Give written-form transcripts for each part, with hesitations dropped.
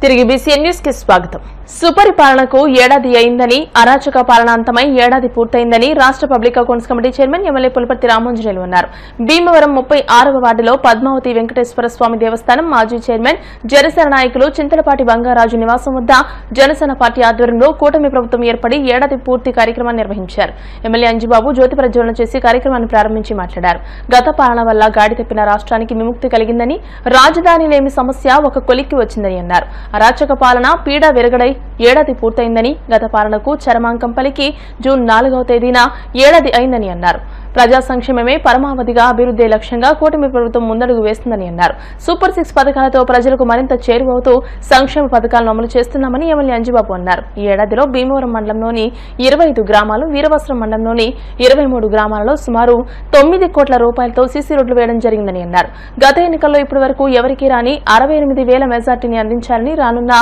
తిరిగి BCN news కి స్వాగతం. సుపరిపాలనకు ఏడాది అయిందని, అరాచక పాలన అంతమై ఏడాది పూర్తయిందని రాష్ట్ర public accounts committee chairman MLA Pulaparthi Ramanjaneyulu అన్నారు. భీమవరం 36వ వార్డులో పద్మావతి వెంకటేశ్వర స్వామి దేవస్థానం మాజీ చైర్మన్ జనసేన నాయకులు చింతలపాటి బంగారాజు నివాసం వద్ద జనసేన పార్టీ ఆధ్వర్యంలో కూటమి ప్రభుత్వం ఏర్పడి ఏడాది పూర్తి కార్యక్రమాన్ని నిర్వహించారు. ఎమ్మెల్యే అంజిబాబు జ్యోతి ప్రజ్వలన చేసి కార్యక్రమాన్ని ప్రారంభించి మాట్లాడారు. గత పాలన వల్ల గాడి తప్పిన రాష్ట్రానికి విముక్తి కలిగిందని, రాజధాని లేని సమస్య ఒక కొలిక్కి వచ్చిందని అన్నారు. అరాచక పాలన పీడ విరగడై ఏడాది పూర్తయిందని, గత పాలనకు చరమాంకం పలికి జూన్ 4వ తేదీన ఏడాది అయిందని అన్నారు. ప్రజా సంక్షేమమే పరమావధిగా అభివృద్ధి లక్ష్యంగా కూటమి ప్రభుత్వం ముందడుగు వేస్తుందని అన్నారు. సూపర్ 6 పథకాలతో ప్రజలకు మరింత చేరువవుతూ సంక్షేమ పథకాలను అమలు చేస్తున్నామని ఎమ్మెల్యే అంజిబాబు అన్నారు. ఈ ఏడాదిలో భీమవరం మండలంలోని 25 గ్రామాలు, వీరవస్త్రం మండలంలోని 23 గ్రామాలలో సుమారు 9 కోట్ల రూపాయలతో సీసీ రోడ్లు వేయడం జరిగిందని అన్నారు. గత ఎన్నికల్లో ఇప్పటి వరకు ఎవరికీ రాని 68,000 మెజార్టీని అందించాలని, రానున్న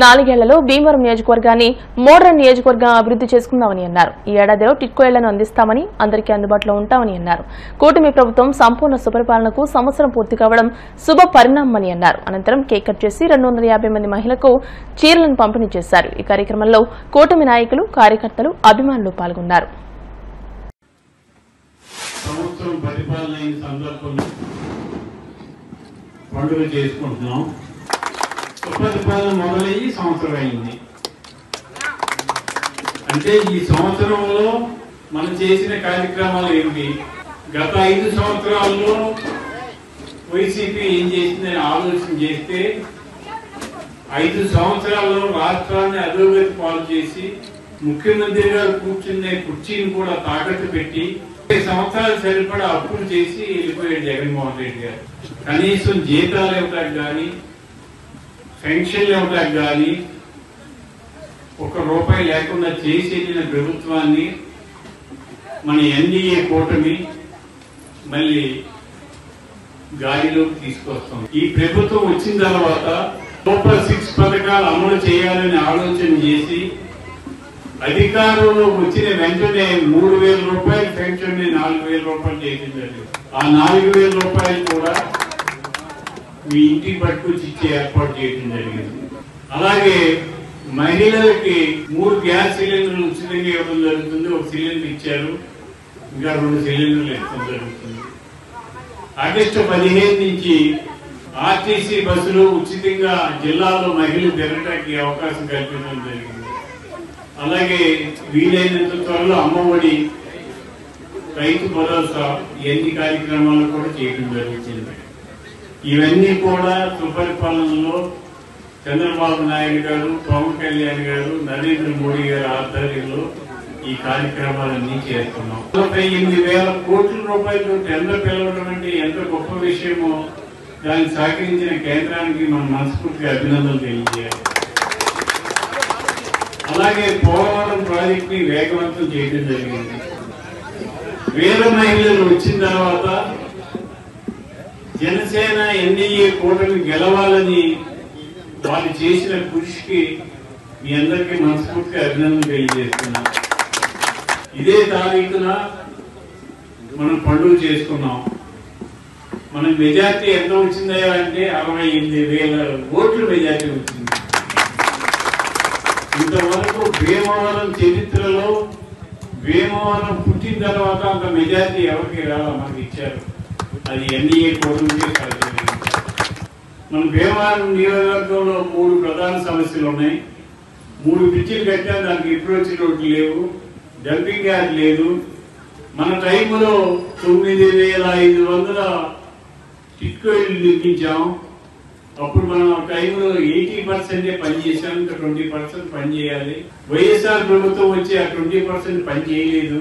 4 ఏళ్లలో భీమవరం నియోజకవర్గాన్ని మోడర్న్ నియోజకవర్గం అభివృద్ధి చేసుకుందామని అన్నారు. ఈ ఏడాదిలో టిట్కో ఇళ్లను అందిస్తామని, అందరికీ అందుబాటులో ఉంటామని అన్నారు. కూటమి ప్రభుత్వం సంపూర్ణ సుపరిపాలనకు సంవత్సరం పూర్తి కావడం శుభ పరిణామమని అన్నారు. అనంతరం కేక్ కట్ చేసి 250 మంది మహిళలకు చీరలను పంపిణీ చేశారు. ఈ కార్యక్రమంలో కూటమి నాయకులు, కార్యకర్తలు, అభిమానులు పాల్గొన్నారు. అంటే ఈ సంవత్సరంలో మనం చేసిన కార్యక్రమాలు ఏమిటి, గత 5 సంవత్సరాల్లో వైసీపీ ఏం చేసిందని ఆలోచన చేస్తే 5 సంవత్సరాల్లో రాష్ట్రాన్ని అధోగతి పాలు చేసి ముఖ్యమంత్రి గారు కూర్చునే కుర్చీని కూడా తాకట్టు పెట్టి 5 సంవత్సరాలు సరిపడా అప్పులు చేసి వెళ్ళిపోయాడు జగన్మోహన్ రెడ్డి గారు. కనీసం జీతాలు ఇవ్వడానికి కానీ, పెన్షన్లు ఇవ్వడానికి కానీ ₹1 లేకుండా చేసి వెళ్ళిన ప్రభుత్వాన్ని మన ఎన్డీఏ కూటమి మళ్ళీ గాడిలోకి తీసుకొస్తాం. ఈ ప్రభుత్వం వచ్చిన తర్వాత సూపర్ 6 పథకాలు అమలు చేయాలని ఆలోచన చేసి అధికారంలో వచ్చిన వెంటనే ₹3,000 పెన్షన్ ₹4,000 చేయడం జరిగింది. ఆ ₹4,000 కూడా మీ ఇంటికి పట్టుకొచ్చి ఇచ్చే ఏర్పాటు చేయడం జరిగింది. అలాగే మహిళలకి 3 గ్యాస్ సిలిండర్లు ఉచితంగా ఇవ్వడం జరుగుతుంది. 1 సిలిండర్ ఇచ్చారు, ఇంకా 2 సిలిండర్లు ఇవ్వడం జరుగుతుంది. ఆగస్టు 15 నుంచి ఆర్టీసీ బస్సులు ఉచితంగా జిల్లాలో మహిళలు తిరగడానికి అవకాశం కల్పించడం జరిగింది. అలాగే వీలైనంత త్వరలో అమ్మఒడి, రైతు భరోసా ఇవన్నీ కార్యక్రమాలు కూడా చేయడం జరుగుతుంది. ఇవన్నీ కూడా సుపరిపాలనలో చంద్రబాబు నాయుడు గారు, పవన్ కళ్యాణ్ గారు, నరేంద్ర మోడీ గారి ఆధ్వర్యంలో ఈ కార్యక్రమాలన్నీ చేస్తున్నాం. 48,000 కోట్ల రూపాయలు టెండర్ పిలవడం అంటే ఎంత గొప్ప విషయమో దాన్ని సహకరించిన కేంద్రానికి మనం మనస్ఫూర్తిగా అభినందనలు తెలియజేయాలి. అలాగే పోలవరం ప్రాజెక్ట్ ని వేగవంతం చేయడం జరిగింది. వేల మహిళలు వచ్చిన తర్వాత జనసేన ఎన్డీఏ కూటమి గెలవాలని వాళ్ళు చేసిన కృషికి మీ అందరికీ మనస్ఫూర్తిగా అభినందనలు తెలియజేస్తున్నాం. ఇదే తారీఖున మనం పండుగ చేసుకున్నాం. మన మెజార్టీ ఎంత వచ్చిందా అంటే 68,000 ఓట్ల మెజార్టీ వచ్చింది. ఇంతవరకు భీమవరం చరిత్రలో భీమవరం పుట్టిన తర్వాత అంత మెజార్టీ ఎవరికి రాలా మనకి ఇచ్చారు. అది ఎన్డీఏ కూటమికే సాధ్యం. మన భీమవరం నియోజకవర్గంలో 3 ప్రధాన సమస్యలు ఉన్నాయి. 3 బ్రిడ్జిలు కట్టా, దానికి అప్రోచ్ రోడ్లు లేవు, డంపింగ్ యార్డ్ లేదు. మన టైంలో 9,500 టిట్కో ఇళ్లు నిర్మించాం. అప్పుడు మనం టైంలో 80% పనిచేసాం, ఇంకా 20% పని చేయాలి. వైఎస్ఆర్ ప్రభుత్వం వచ్చి ఆ 20% పని చేయలేదు.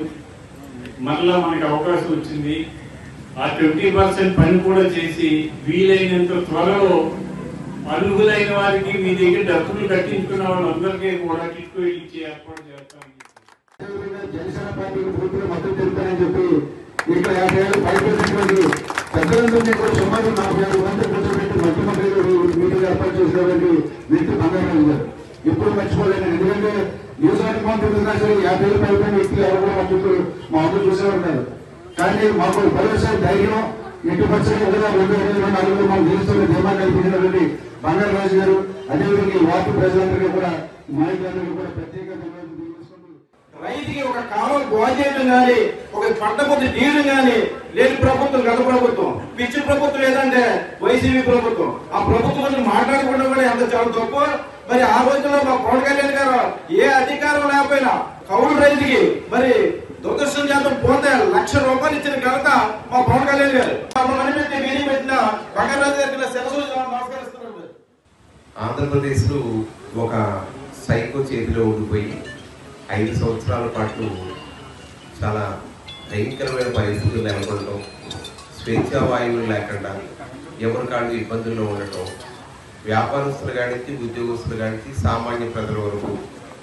మరలా మనకు అవకాశం వచ్చింది. ఆ 20% పని కూడా చేసి వీలైనంత త్వరలో అర్హులైన వారికి మీ దగ్గర డబ్బులు కట్టించుకున్న వాళ్ళందరికీ కూడా టిట్కో ఇల్లు ఇచ్చే ఏర్పాటు చేస్తాం. జనసేన పార్టీకి పూర్తిగా మద్దతు తెలుపుతానని చెప్పి ఇక్కడ 50 ఏళ్ళు పైపోయినటువంటి పెద్దలందరినీ కూడా సుమారు 45 మంది కూర్చోబెట్టి ముఖ్యమంత్రి మీటింగ్ ఏర్పాటు చేసినటువంటి వ్యక్తి బంగారాజు గారు ఎప్పుడు మర్చిపోలేను. ఎందుకంటే నియోజకవర్గం తిరుగుతున్నా సరే 50 ఏళ్ళు పైపోయిన వ్యక్తులు ఎవరు కూడా మా చుట్టూ మా అందరూ చూసేవారు ఉన్నారు. కానీ మాకు భరోసా, ధైర్యం, ఎట్టి పరిస్థితుల్లో 1, 2, 3, 4 మాకు తెలుస్తున్న ధీమా కల్పించినటువంటి బంగారాజు గారు అదేవిధంగా ఈ వార్డు ప్రజలందరికీ కూడా నాయకులందరికీ కూడా ప్రత్యేక ధన్యవాదాలు తెలియజేసుకుంటూ రైతుకి ఒక కాలం గోచేయడం కానీ ఒక పంట పొద్దు తీయడం కానీ లేదు ప్రభుత్వం గత ప్రభుత్వం పిచ్చి ప్రభుత్వం లేదంటే వైసీపీ ప్రభుత్వం ఆ ప్రభుత్వం గురించి మాట్లాడకుండా కూడా ఎంత చాలా తక్కువ. మరి ఆ రోజుల్లో మా పవన్ కళ్యాణ్ గారు ఏ అధికారం లేకపోయినా కౌలు రైతుకి మరి దురదృష్టం చేత పోతే ₹1,00,000 ఇచ్చిన ఘనత మా పవన్ కళ్యాణ్ గారు. మీటింగ్ పెట్టిన బంగారాజు గారికి శిరస్సు నమస్కరిస్తున్నారు. ఆంధ్రప్రదేశ్ లో ఒక సైకో చేతిలో ఉండిపోయి 5 సంవత్సరాల పాటు చాలా భయంకరమైన పరిస్థితులు నెలకొనడం, స్వేచ్ఛా వాయువులు లేకుండా ఎవరి కాళ్ళు ఇబ్బందుల్లో ఉండటం, వ్యాపారస్తులు కానించి ఉద్యోగస్తులు కానించి సామాన్య ప్రజల వరకు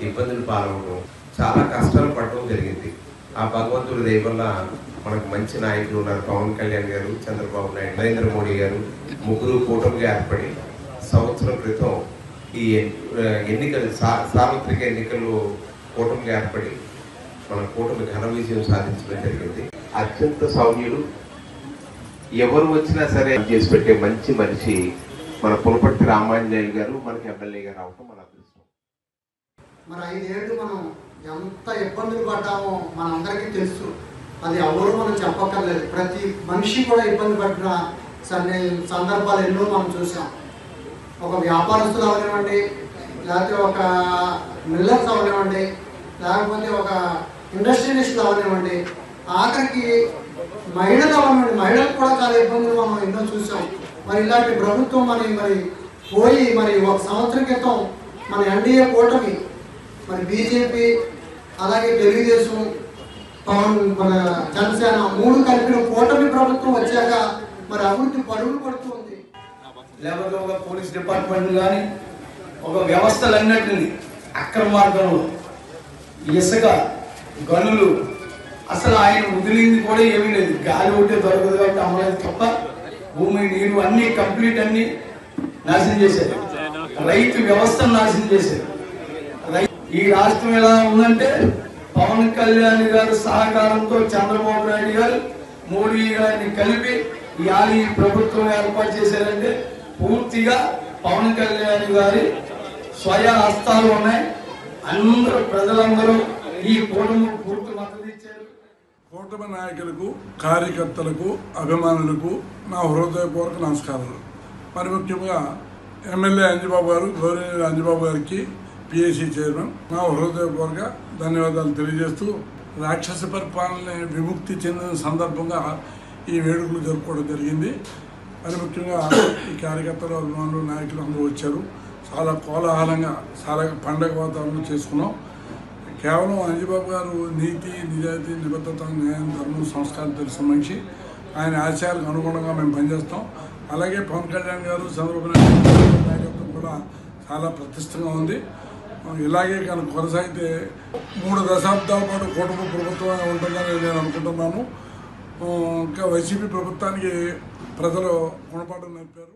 ఇబ్బందులు పాలవడం, చాలా కష్టాలు పడటం జరిగింది. ఆ భగవంతుడి దయ వల్ల మనకు మంచి నాయకులు ఉన్నారు. పవన్ కళ్యాణ్ గారు, చంద్రబాబు నాయుడు, నరేంద్ర మోడీ గారు ముగ్గురు కూటమిగా ఏర్పడి సంవత్సరం క్రితం ఈ ఎన్నికలు సార్వత్రిక ఎన్నికల్లో కూటమిగా ఏర్పడి మన కూటమి ఘన విజయం సాధించడం జరిగింది. అత్యంత సౌమ్యుడు, ఎవరు వచ్చినా సరే చేసి పెట్టే మంచి మనిషి మన పులపర్తి రామాంజనేయులు గారు మనకి ఎమ్మెల్యేగా రావటం మన అదృష్టం. మరి 5 ఏళ్ళు మనం ఎంత ఇబ్బందులు పడ్డామో మనందరికీ తెలుసు. అది ఎవరు మనం చెప్పక్కర్లేదు. ప్రతి మనిషి కూడా ఇబ్బంది పడిన సందర్భాలు ఎన్నో మనం చూసాం. ఒక వ్యాపారస్తులు అవనివ్వండి, లేకపోతే ఒక మిల్లర్స్ అవనివ్వండి, లేకపోతే ఒక ఇండస్ట్రియలిస్టులు అవనివ్వండి, ఆఖరికి మహిళలు అవనివ్వండి, మహిళలకు కూడా చాలా ఇబ్బందులు మనం ఎన్నో చూసాం. మరి ఇలాంటి ప్రభుత్వం మరి పోయి మరి 1 సంవత్సరం క్రితం మన ఎన్డీఏ కూటమి మరి బీజేపీ అలాగే తెలుగుదేశం మన జనసేన 3 కలిపిన కూటమి ప్రభుత్వం వచ్చాక మరి అభివృద్ధి పరుగులు పడుతుంది. లేకపోతే ఒక పోలీస్ డిపార్ట్మెంట్ కానీ ఒక వ్యవస్థలన్నింటినీ అక్రమ మార్గంలో ఇసుక గనులు అసలు ఆయన వదిలింది కూడా ఏమీ లేదు. గాలి ఉంటే దొరకదు కాబట్టి అమ్మలేదు తప్ప భూమి నీరు అన్ని కంప్లీట్ అన్ని నాశనం చేశారు. రైతు వ్యవస్థను నాశనం చేశారు. ఈ రాష్ట్రం ఎలా ఉందంటే పవన్ కళ్యాణ్ గారు సహకారంతో చంద్రబాబు నాయుడు గారు మోడీ గారిని కలిపి ఈ ప్రభుత్వం ఏర్పాటు చేశారంటే పూర్తిగా పవన్ కళ్యాణ్ గారి స్వయ హస్తాలు ఉన్నాయి. అందరూ ప్రజలందరూ ఈ కూటమి పూర్తి మద్దతు ఇచ్చారు. కూటమి నాయకులకు, కార్యకర్తలకు, అభిమానులకు నా హృదయపూర్వక నమస్కారాలు. మరి ముఖ్యంగా ఎమ్మెల్యే అంజిబాబు గారు, గౌరవనీయులు అంజిబాబు గారికి, పిఎస్సి చైర్మన్, నా హృదయపూర్వక ధన్యవాదాలు తెలియజేస్తూ రాక్షస పరిపాలన విముక్తి చెందిన సందర్భంగా ఈ వేడుకలు జరుపుకోవడం జరిగింది. మరి ముఖ్యంగా ఈ కార్యకర్తలు, అభిమానులు, నాయకులు అందరూ వచ్చారు. చాలా కోలాహలంగా, చాలా పండగ వాతావరణం చేసుకున్నాం. కేవలం అంజిబాబు గారు నీతి, నిజాయితీ, నిబద్ధత, న్యాయం, ధర్మం, సంస్కారం తెలిసిన మనిషి. ఆయన ఆశయాలకు అనుగుణంగా మేము పనిచేస్తాం. అలాగే పవన్ కళ్యాణ్ గారు, చంద్రబాబు నాయుడు నాయకత్వం కూడా చాలా ప్రతిష్టంగా ఉంది. ఇలాగే కనుక కొనసాగితే 3 దశాబ్దాల పాటు కూటమి ప్రభుత్వంగా ఉంటుందని నేను అనుకుంటున్నాను. ఇంకా వైసీపీ ప్రభుత్వానికి ప్రజలు గుణపాఠం నేర్పారు.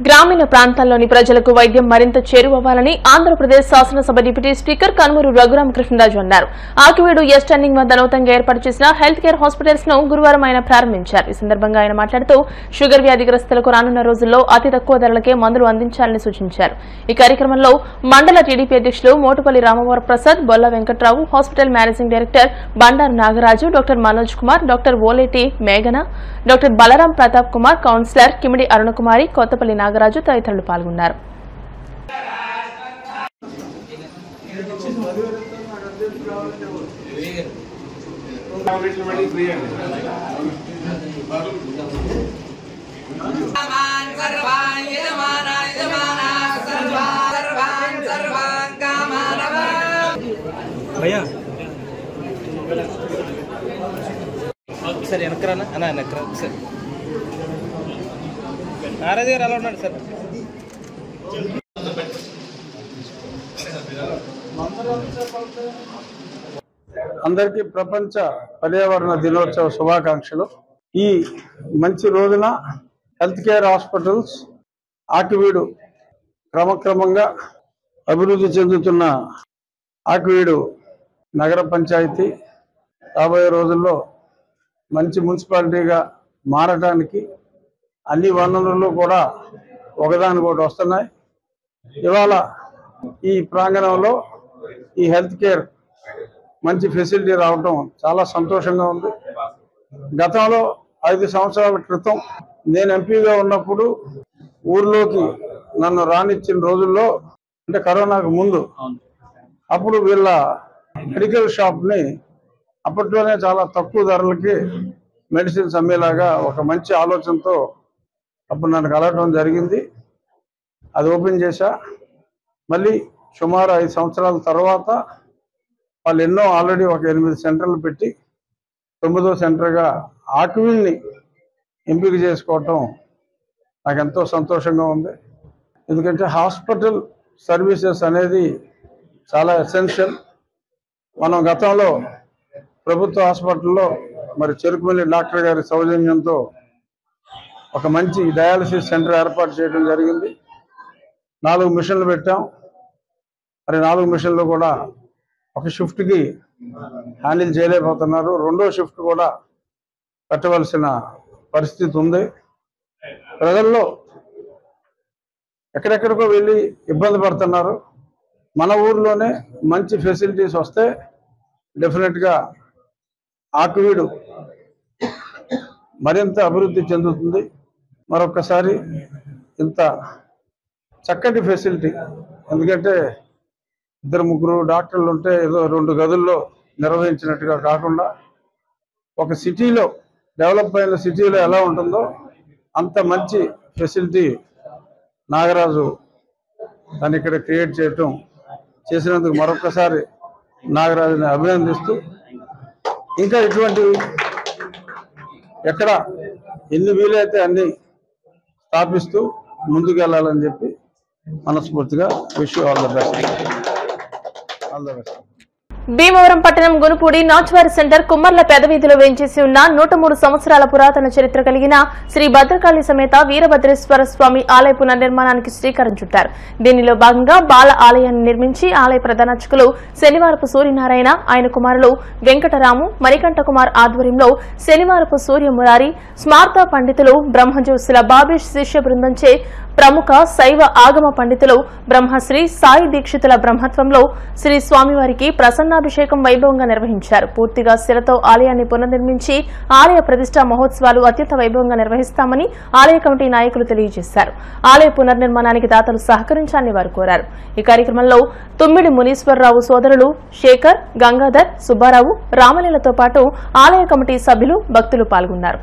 గ్రామీణ ప్రాంతాల్లోని ప్రజలకు వైద్యం మరింత చేరువవ్వాలని ఆంధ్రప్రదేశ్ శాసనసభ డిప్యూటీ స్పీకర్ కనుమూరు రఘురామకృష్ణరాజు అన్నారు. ఆకివీడు ఎస్ టర్నింగ్ వద్ద నూతనంగా ఏర్పాటు చేసిన హెల్త్ కేర్ హాస్పిటల్స్ ను గురువారం ఆయన ప్రారంభించారు. ఈ సందర్భంగా ఆయన మాట్లాడుతూ షుగర్ వ్యాధిగ్రస్తులకు రానున్న రోజుల్లో అతి తక్కువ ధరలకే మందులు అందించాలని సూచించారు. ఈ కార్యక్రమంలో మండల టీడీపీ అధ్యక్షులు Motupalli Ramavara Prasad, Bolla Venkatrao, hospital managing director Bandaru Nagaraju, doctor Manoj Kumar, doctor Oleti మేఘన, డాక్టర్ బలరాం ప్రతాప్ కుమార్, కౌన్సిలర్ కిమిడి అరుణకుమారి, కొత్తపల్లి నాగరాజు తదితరులు పాల్గొన్నారు. సార్ వెనకరానా అన్న వెనకరా సార్ నారాజు గారు అలా ఉన్నాడు సార్. అందరికీ ప్రపంచ పర్యావరణ దినోత్సవ శుభాకాంక్షలు. ఈ మంచి రోజున హెల్త్ కేర్ హాస్పిటల్స్ ఆకివీడు క్రమక్రమంగా అభివృద్ధి చెందుతున్న ఆకివీడు నగర పంచాయతీ రాబోయే రోజుల్లో మంచి మున్సిపాలిటీగా మారడానికి అన్ని వనరులు కూడా ఒకదానికొకటి వస్తున్నాయి. ఇవాళ ఈ ప్రాంగణంలో ఈ హెల్త్ కేర్ మంచి ఫెసిలిటీ రావటం చాలా సంతోషంగా ఉంది. గతంలో 5 సంవత్సరాల క్రితం నేను ఎంపీగా ఉన్నప్పుడు ఊర్లోకి నన్ను రానిచ్చిన రోజుల్లో, అంటే కరోనాకు ముందు, అప్పుడు వీళ్ళ మెడికల్ షాప్ని అప్పట్లోనే చాలా తక్కువ ధరలకి మెడిసిన్స్ అమ్మేలాగా ఒక మంచి ఆలోచనతో అప్పుడు నన్ను కలవటం జరిగింది. అది ఓపెన్ చేశా. మళ్ళీ సుమారు 5 సంవత్సరాల తర్వాత వాళ్ళు ఎన్నో ఆల్రెడీ ఒక 8 సెంటర్లు పెట్టి 9వ సెంటర్గా ఆక్విల్ని ఎంపిక చేసుకోవటం నాకు ఎంతో సంతోషంగా ఉంది. ఎందుకంటే హాస్పిటల్ సర్వీసెస్ అనేది చాలా ఎసెన్షియల్. మనం గతంలో ప్రభుత్వ హాస్పిటల్లో మరి చెరుకుమల్లి డాక్టర్ గారి సౌజన్యంతో ఒక మంచి డయాలసిస్ సెంటర్ ఏర్పాటు చేయడం జరిగింది. 4 మిషన్లు పెట్టాం. మరి 4 మిషన్లు కూడా ఒక షిఫ్ట్కి హ్యాండిల్ చేయలేకపోతున్నారు. 2వ షిఫ్ట్ కూడా పెట్టవలసిన పరిస్థితి ఉంది. ప్రజల్లో ఎక్కడెక్కడికో వెళ్ళి ఇబ్బంది పడుతున్నారు. మన ఊర్లోనే మంచి ఫెసిలిటీస్ వస్తే డెఫినెట్గా ఆక్విడ్ మరింత అభివృద్ధి చెందుతుంది. మరొకసారి ఇంత చక్కటి ఫెసిలిటీ, ఎందుకంటే 2-3 డాక్టర్లు ఉంటే ఏదో 2 గదుల్లో నిర్వహించినట్టుగా కాకుండా ఒక సిటీలో, డెవలప్ అయిన సిటీలో ఎలా ఉంటుందో అంత మంచి ఫెసిలిటీ నాగరాజు దాన్ని ఇక్కడ క్రియేట్ చేసినందుకు మరొకసారి నాగరాజుని అభినందిస్తూ, ఇంకా ఇటువంటివి ఎక్కడ ఎన్ని వీలైతే అన్ని స్థాపిస్తూ ముందుకు వెళ్ళాలని చెప్పి మనస్ఫూర్తిగా wish you all the best. Bhimavaram పట్టణం గునుపూడి నాచువారి సెంటర్ కుమ్మర్ల పెదవీధిలో వేంచేసి ఉన్న 103 సంవత్సరాల పురాతన చరిత్ర కలిగిన శ్రీ భద్రకాళి సమేత వీరభద్రేశ్వర స్వామి ఆలయ పునర్నిర్మాణానికి శ్రీకారం చుట్టారు. దీనిలో భాగంగా బాల ఆలయాన్ని నిర్మించి ఆలయ ప్రధానార్చకులు శనివారపు సూర్యనారాయణ, ఆయన కుమారులు వెంకటరాము, మణికంఠ కుమార్ ఆధ్వర్యంలో శనివారపు సూర్యమురారి, స్మార్త పండితులు, బ్రహ్మజ్యోతుల బాబేష్ శిష్య బృందంచే ప్రముఖ శైవ ఆగమ పండితులు బ్రహ్మశ్రీ సాయి దీక్షితుల బ్రహ్మత్వంలో శ్రీ స్వామివారికి ప్రసన్నాభిషేకం వైభవంగా నిర్వహించారు. పూర్తిగా శిలతో ఆలయాన్ని పునర్నిర్మించి ఆలయ ప్రతిష్టా మహోత్సవాలు అత్యంత వైభవంగా నిర్వహిస్తామని ఆలయ కమిటీ నాయకులు తెలియజేశారు. ఆలయ పునర్నిర్మాణానికి దాతలు సహకరించాలని వారు కోరారు. ఈ కార్యక్రమంలో తుమ్మిడి మునీశ్వరరావు సోదరులు శేఖర్, గంగాధర్, సుబ్బారావు, రామలీలతో పాటు ఆలయ కమిటీ సభ్యులు, భక్తులు పాల్గొన్నారు.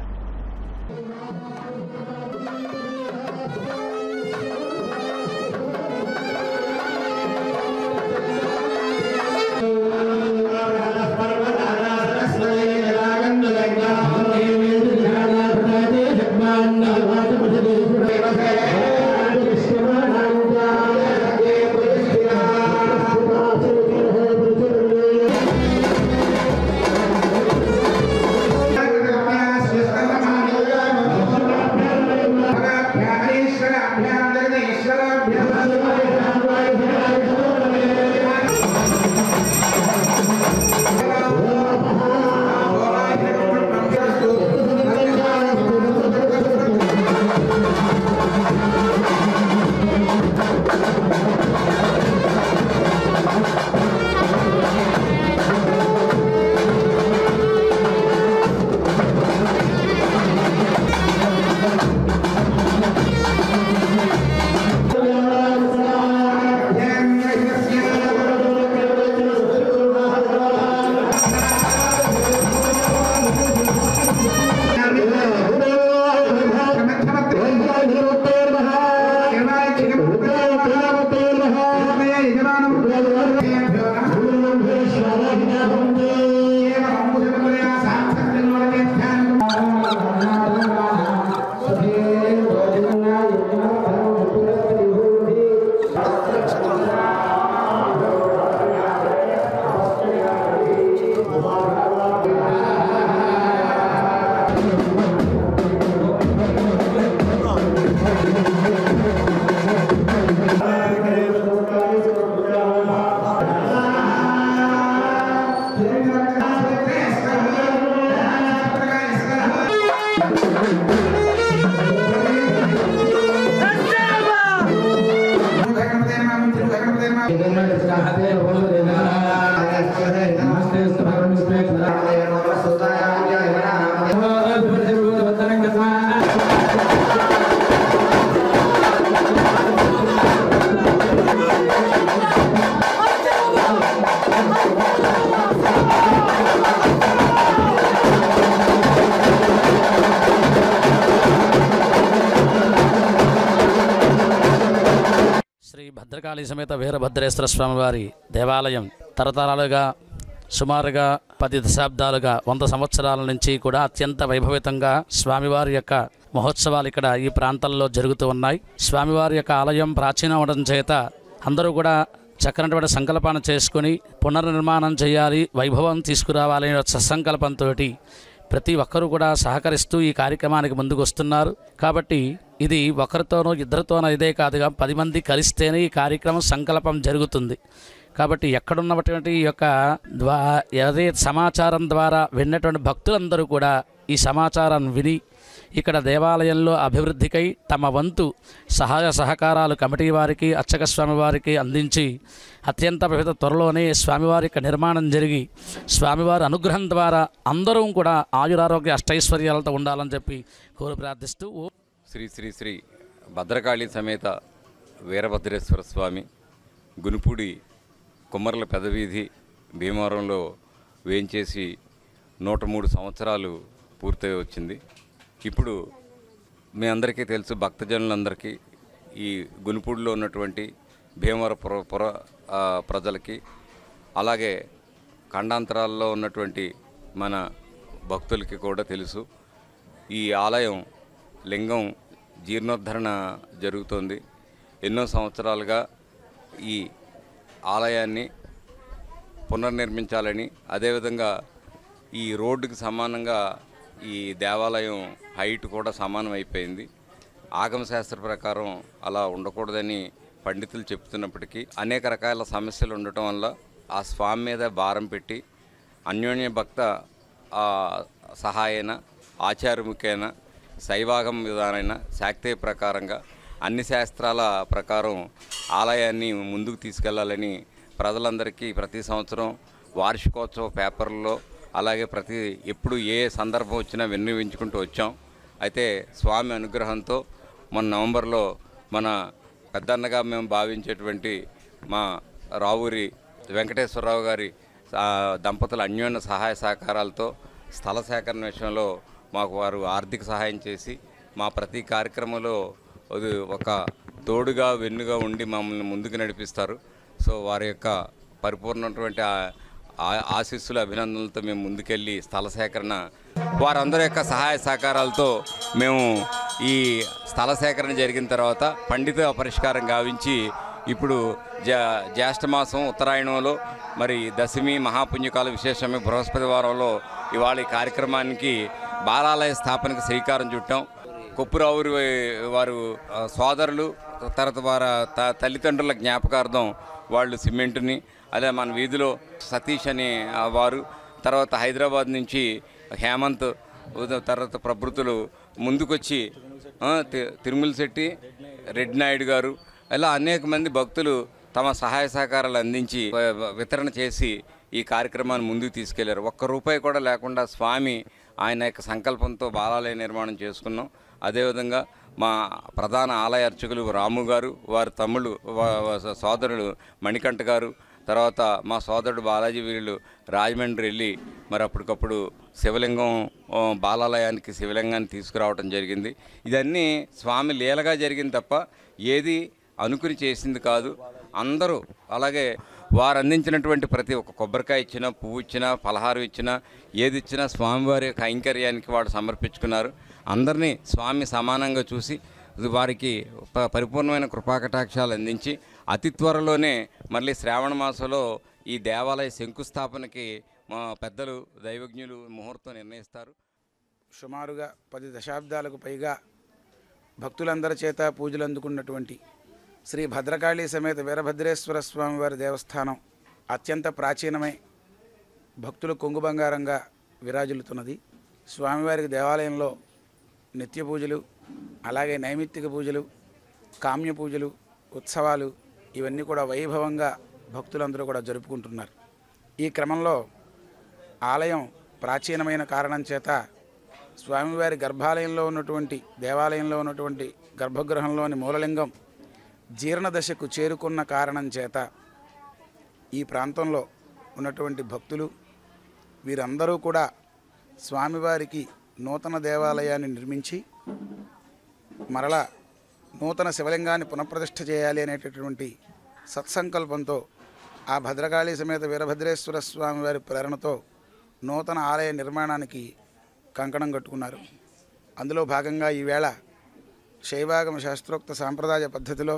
శ్రీ భద్రకాళి సమేత వీరభద్రేశ్వర స్వామివారి దేవాలయం తరతరాలుగా సుమారుగా 10 దశాబ్దాలుగా 100 సంవత్సరాల నుంచి కూడా అత్యంత వైభవితంగా స్వామివారి యొక్క మహోత్సవాలు ఇక్కడ ఈ ప్రాంతాల్లో జరుగుతూ ఉన్నాయి. స్వామివారి యొక్క ఆలయం ప్రాచీనం అవడం చేత అందరూ కూడా చక్కనటువంటి సంకల్పాన్ని చేసుకుని పునర్నిర్మాణం చేయాలి, వైభవం తీసుకురావాలి అనే సత్సంకల్పంతో ప్రతి ఒక్కరూ కూడా సహకరిస్తూ ఈ కార్యక్రమానికి ముందుకు వస్తున్నారు. కాబట్టి ఇది ఒకరితోనో ఇద్దరితోనో ఇదే కాదుగా 10 మంది కలిస్తేనే ఈ కార్యక్రమం సంకల్పం జరుగుతుంది. కాబట్టి ఎక్కడున్నటువంటి ఈ యొక్క అదే సమాచారం ద్వారా విన్నటువంటి భక్తులందరూ కూడా ఈ సమాచారాన్ని విని ఇక్కడ దేవాలయంలో అభివృద్ధికై తమ వంతు సహాయ సహకారాలు కమిటీ వారికి అర్చక స్వామి వారికి అందించి అత్యంత త్వరలోనే స్వామివారి యొక్క నిర్మాణం జరిగి స్వామివారి అనుగ్రహం ద్వారా అందరూ కూడా ఆయురారోగ్య అష్టైశ్వర్యాలతో ఉండాలని చెప్పి కోరి ప్రార్థిస్తూ శ్రీ శ్రీ శ్రీ భద్రకాళి సమేత వీరభద్రేశ్వర స్వామి గునుపూడి కుమ్మర్ల పెదవీధి భీమవరంలో వేయించేసి 103 సంవత్సరాలు పూర్తయి వచ్చింది. ఇప్పుడు మీ అందరికీ తెలుసు, భక్తజనులందరికీ ఈ గునుపూడిలో ఉన్నటువంటి భీమవరం పుర ప్రజలకి అలాగే ఖండాంతరాల్లో ఉన్నటువంటి మన భక్తులకి కూడా తెలుసు, ఈ ఆలయం లింగం జీర్ణోద్ధరణ జరుగుతోంది. ఎన్నో సంవత్సరాలుగా ఈ ఆలయాన్ని పునర్నిర్మించాలని, అదేవిధంగా ఈ రోడ్డుకి సమానంగా ఈ దేవాలయం హైట్ కూడా సమానం అయిపోయింది. ఆగమశాస్త్ర ప్రకారం అలా ఉండకూడదని పండితులు చెప్తున్నప్పటికీ అనేక రకాల సమస్యలు ఉండటం వల్ల ఆ స్వామి మీద భారం పెట్టి అన్యోన్య భక్త సహాయన ఆచారముఖేన శైవాగం విధానైన శాక్తేయ ప్రకారంగా అన్ని శాస్త్రాల ప్రకారం ఆలయాన్ని ముందుకు తీసుకెళ్లాలని ప్రజలందరికీ ప్రతి సంవత్సరం వార్షికోత్సవ పేపర్లో అలాగే ఎప్పుడు ఏ సందర్భం వచ్చినా విన్నవించుకుంటూ వచ్చాం. అయితే స్వామి అనుగ్రహంతో మన నవంబర్లో మన పెద్దన్నగా మేము భావించేటువంటి మా రావూరి వెంకటేశ్వరరావు గారి దంపతుల అన్యోన్య సహాయ సహకారాలతో స్థల సేకరణ విషయంలో మాకు వారు ఆర్థిక సహాయం చేసి మా ప్రతి కార్యక్రమంలో ఒక తోడుగా వెన్నుగా ఉండి మమ్మల్ని ముందుకు నడిపిస్తారు. సో వారి యొక్క పరిపూర్ణమైనటువంటి ఆశీస్సులు అభినందనలతో మేము ముందుకెళ్ళి స్థల సేకరణ వారందరి యొక్క సహాయ సహకారాలతో మేము ఈ స్థల సేకరణ జరిగిన తర్వాత పండిత పరిష్కారం గావించి ఇప్పుడు జ్యేష్ఠమాసం ఉత్తరాయణంలో మరి దశమి మహాపుణ్యకాల విశేషమే బృహస్పతి వారంలో ఇవాళ ఈ కార్యక్రమానికి బాలాలయ స్థాపనకు శ్రీకారం చుట్టాం. కొప్పురావురి వారు సోదరులు తర్వాత వారి తల్లిదండ్రుల జ్ఞాపకార్థం వాళ్ళు సిమెంటుని, అదే మన వీధిలో సతీష్ అనే వారు, తర్వాత హైదరాబాద్ నుంచి హేమంత్, తర్వాత ప్రభృతులు ముందుకొచ్చి తిరుమల శెట్టి, రెడ్డి నాయుడు గారు, ఇలా అనేక మంది భక్తులు తమ సహాయ సహకారాలు అందించి వితరణ చేసి ఈ కార్యక్రమాన్ని ముందుకు తీసుకెళ్లారు. ఒక్క రూపాయి కూడా లేకుండా స్వామి ఆయన యొక్క సంకల్పంతో బాలాలయ నిర్మాణం చేసుకున్నాం. అదేవిధంగా మా ప్రధాన ఆలయ అర్చకులు రాము గారు, వారి తమ్ముళ్ళు సోదరులు మణికంఠ గారు, తర్వాత మా సోదరుడు బాలాజీ వీళ్ళు రాజమండ్రి వెళ్ళి మరి అప్పటికప్పుడు శివలింగం బాలాలయానికి శివలింగాన్ని తీసుకురావడం జరిగింది. ఇదన్నీ స్వామి లీలగా జరిగింది తప్ప ఏది అనుకుని చేసింది కాదు. అందరూ అలాగే వారు అందించినటువంటి ప్రతి ఒక్క కొబ్బరికాయ ఇచ్చినా, పువ్వు ఇచ్చినా, పలహారం ఇచ్చినా, ఏది ఇచ్చినా స్వామివారి కైంకర్యానికి వాడు సమర్పించుకున్నారు. అందరినీ స్వామి సమానంగా చూసి వారికి పరిపూర్ణమైన కృపాకటాక్షాలు అందించి అతి త్వరలోనే మళ్ళీ శ్రావణ మాసంలో ఈ దేవాలయ శంకుస్థాపనకి మా పెద్దలు దైవజ్ఞులు ముహూర్తం నిర్ణయిస్తారు. సుమారుగా 10 దశాబ్దాలకు పైగా భక్తులందరి చేత పూజలు అందుకున్నటువంటి శ్రీ భద్రకాళి సమేత వీరభద్రేశ్వర స్వామివారి దేవస్థానం అత్యంత ప్రాచీనమై భక్తులు కొంగు బంగారంగా విరాజిల్లుతున్నది. స్వామివారికి దేవాలయంలో నిత్య పూజలు, అలాగే నైమిత్తిక పూజలు, కామ్య పూజలు, ఉత్సవాలు ఇవన్నీ కూడా వైభవంగా భక్తులందరూ కూడా జరుపుకుంటున్నారు. ఈ క్రమంలో ఆలయం ప్రాచీనమైన కారణం చేత స్వామివారి గర్భాలయంలో ఉన్నటువంటి దేవాలయంలో ఉన్నటువంటి గర్భగృహంలోని మూలలింగం జీర్ణదశకు చేరుకున్న కారణం చేత ఈ ప్రాంతంలో ఉన్నటువంటి భక్తులు వీరందరూ కూడా స్వామివారికి నూతన దేవాలయాన్ని నిర్మించి మరలా నూతన శివలింగాన్ని పునఃప్రతిష్ఠ చేయాలి అనేటటువంటి సత్సంకల్పంతో ఆ భద్రకాళి సమేత వీరభద్రేశ్వర స్వామి వారి ప్రేరణతో నూతన ఆలయ నిర్మాణానికి కంకణం కట్టుకున్నారు. అందులో భాగంగా ఈవేళ శైవాగమ శాస్త్రోక్త సాంప్రదాయ పద్ధతిలో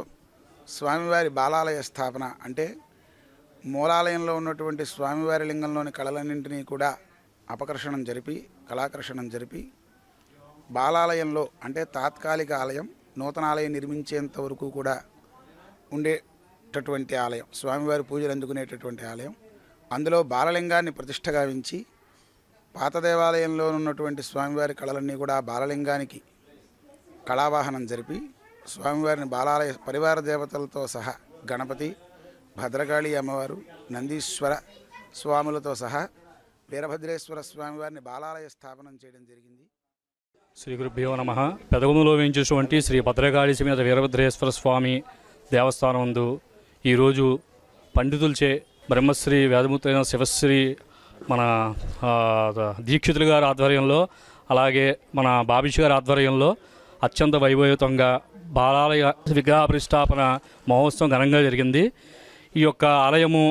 స్వామివారి బాలాలయ స్థాపన అంటే మూలాలయంలో ఉన్నటువంటి స్వామివారి లింగంలోని కళలన్నింటినీ కూడా అపకర్షణం జరిపి కళాకర్షణం జరిపి బాలాలయంలో అంటే తాత్కాలిక ఆలయం నూతన ఆలయం నిర్మించేంత వరకు కూడా ఉండేటటువంటి ఆలయం స్వామివారి పూజలు అందుకునేటటువంటి ఆలయం అందులో బాలలింగాన్ని ప్రతిష్ఠ గావించి పాత దేవాలయంలో ఉన్నటువంటి స్వామివారి కళలన్నీ కూడా బాలలింగానికి కళావాహనం జరిపి స్వామివారిని బాలాలయ పరివార దేవతలతో సహా గణపతి భద్రకాళి అమ్మవారు నందీశ్వర స్వాములతో సహా వీరభద్రేశ్వర స్వామివారిని బాలాలయ స్థాపనం చేయడం జరిగింది. శ్రీ గురుభ్యో నమః. పెదగొందులో వేయించేటువంటి శ్రీ భద్రకాళి సమేత వీరభద్రేశ్వర స్వామి దేవస్థానం నందు ఈరోజు పండితులచే బ్రహ్మశ్రీ వేదమూర్తైన శివశ్రీ మన దీక్షితులు గారి ఆధ్వర్యంలో అలాగే మన బాబిష్ గారి ఆధ్వర్యంలో అత్యంత వైభవయుతంగా బాలాలయ విగ్రహ ప్రతిష్టాపన మహోత్సవం ఘనంగా జరిగింది. ఈ యొక్క ఆలయము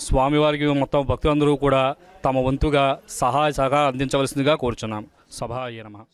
స్వామివారికి మొత్తం భక్తులందరూ కూడా తమ వంతుగా సహాయ సహకారం అందించవలసిందిగా కోరుచున్నాం. సభాయ నమః.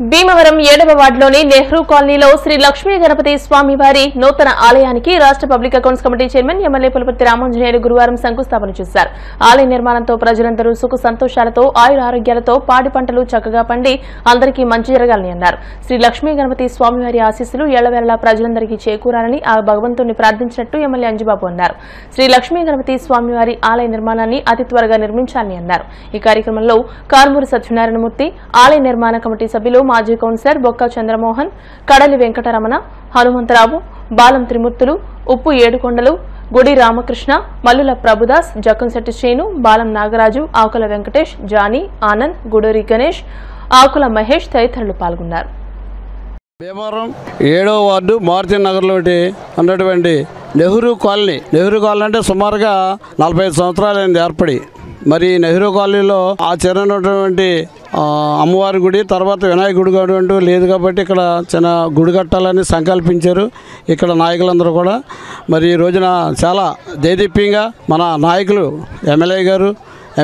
భీమవరం 7వ వార్డులోని నెహ్రూ కాలనీలో శ్రీ లక్ష్మీ గణపతి స్వామి వారి నూతన ఆలయానికి రాష్ట్ర public accounts committee chairman MLA Pulaparthi Ramanjaneyulu గురువారం శంకుస్థాపన చేశారు. ఆలయ నిర్మాణంతో ప్రజలందరూ సుఖ సంతోషాలతో ఆయుర ఆరోగ్యాలతో పాడి పంటలు చక్కగా పండి అందరికీ మంచి జరగాలని అన్నారు. శ్రీ లక్ష్మీ గణపతి స్వామివారి ఆశీస్సులు ఎళ్లవేళలా ప్రజలందరికీ చేకూరాలని ఆ భగవంతుని ప్రార్థించినట్టు ఎమ్మెల్యే అంజిబాబు అన్నారు. శ్రీ లక్ష్మీ గణపతి స్వామివారి ఆలయ నిర్మాణాన్ని అతి త్వరగా నిర్మించాలని అన్నారు. ఈ కార్యక్రమంలో కారుమూరి సత్యనారాయణమూర్తి, ఆలయ నిర్మాణ కమిటీ సభ్యులు మాజీ కౌన్సిలర్ బొక్క చంద్రమోహన్, కడలి వెంకటరమణ, హనుమంతరావు, బాలం త్రిమూర్తులు, ఉప్పు ఏడుకొండలు, గుడి రామకృష్ణ, మల్లుల ప్రభుదాస్, జక్కంశెట్టి శ్రీను, బాలం నాగరాజు, ఆకుల వెంకటేష్, జానీ, ఆనంద్, గుడూరి గణేష్, ఆకుల మహేష్ తదితరులు పాల్గొన్నారు. భీమవరం 7వ వార్డు మారుతి నగర్లోటి ఉన్నటువంటి నెహ్రూ కాలనీ అంటే సుమారుగా 45 సంవత్సరాలైంది ఏర్పడి. మరి నెహ్రూ కాలనీలో ఆ చిన్నటువంటి అమ్మవారి గుడి తర్వాత వినాయక గుడి అంటూ లేదు కాబట్టి ఇక్కడ చిన్న గుడి కట్టాలని సంకల్పించారు ఇక్కడ నాయకులందరూ కూడా. మరి ఈ రోజున చాలా దేదీప్యంగా మన నాయకులు ఎమ్మెల్యే గారు